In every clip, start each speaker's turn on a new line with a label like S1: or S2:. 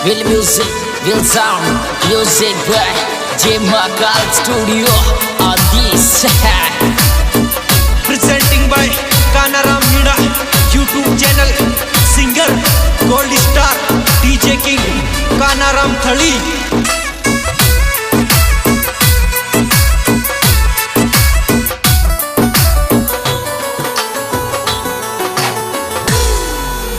S1: will music, will sound, music by J Makal Studio on this.
S2: Presenting by Kanaram Meena YouTube channel, singer, gold star, DJ King, Kanaram Thali.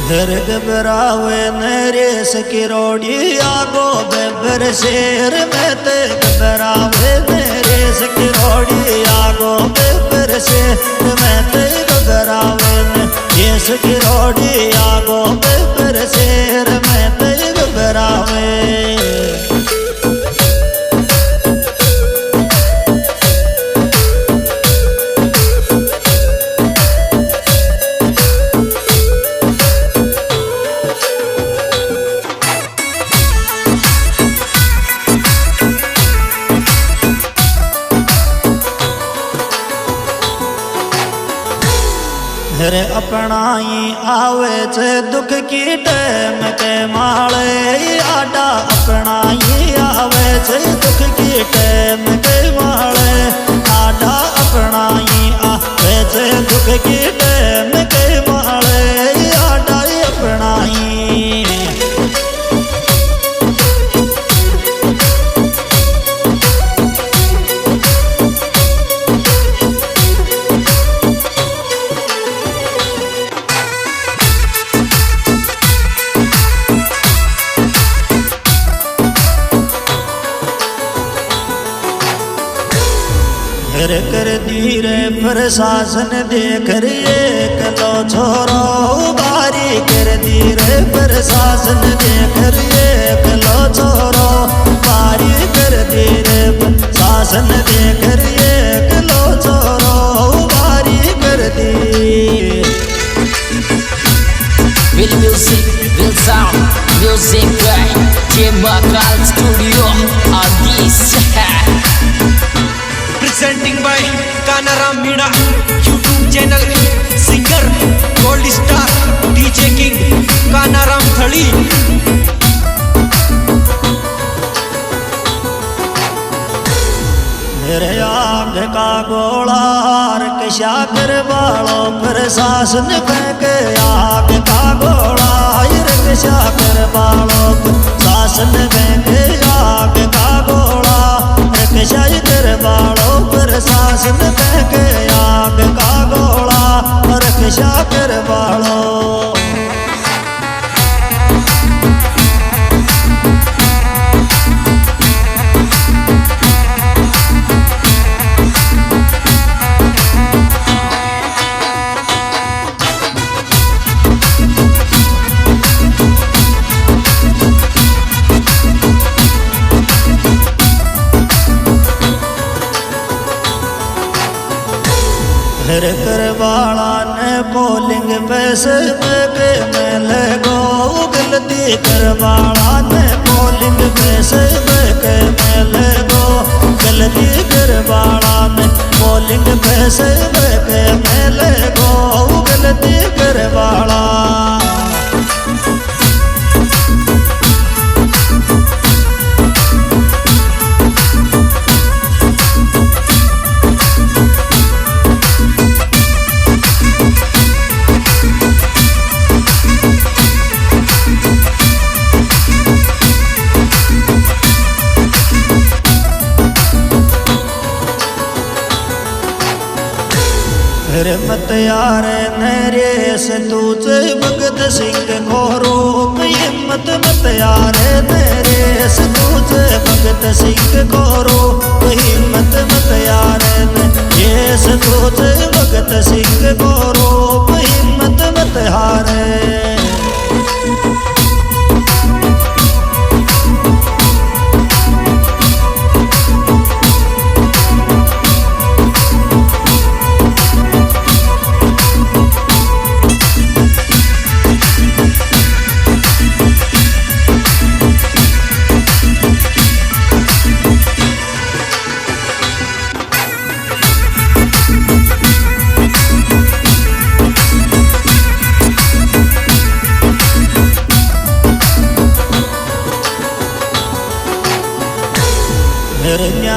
S3: घर घबरावे नरेश की रोड़ी आगो Weber शेर में ते घबरावे नरेश की रोड़ी आगो बेबर शेर में ते घबरावे नरेश की रोड़ी आगो बेबर शेर में ते घबरावे। घरे अपनाई आवे छे दुख की टेम के माले आडा अपनाई आवे छे दुख की टेम के माले आडा अपनाई आवे छे दुख की टेम के माले आडा अपनाई। घर कर धीरे प्रशासन देख एक लो छोरो बारी कर धीरे प्रशासन देख एक लो छोरो बारी कर धीरे प्रशासन देख एक लो छोरो बारी कर दी।
S1: Will music, will sound, music by J Makal Studio on this.
S2: Presenting by Kanaram Meena YouTube channel, singer, gold star, DJ King, Kanaram Thali.
S3: मेरे आग का गोला रक्षा कर बालो प्रशासन फेंक आग का गोला रक्षा कर बालो प्रशासन फेंक आग का गोला रक्षा कर बालो प्रशासन फेंक आग का गोला रक्षा कर बालो। घर करवाला ने पोलिंग पैसे पे में लगो गलती करवाला ने पोलिंग पैसे पे में लगो गलती करवाला ने पोलिंग पैसे पे में लगो गलती करवाला। मत यार नरेश तुझे भगत सिंह को रूप हिम्मत मत यार नरेश तुझे भगत सिंह को रूप हिम्मत मत यार नरेश तुझे भगत सिंह को रूप हिम्मत मत हारे।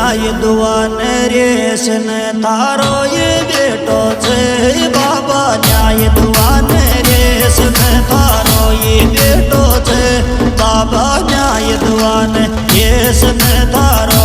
S3: ન્યાય દુવાને રેસ ને તારો એ બેટો છે બાબા ન્યાય દુવાને રેસ ને તારો એ બેટો છે બાબા ન્યાય દુવાને રેસ ને તારો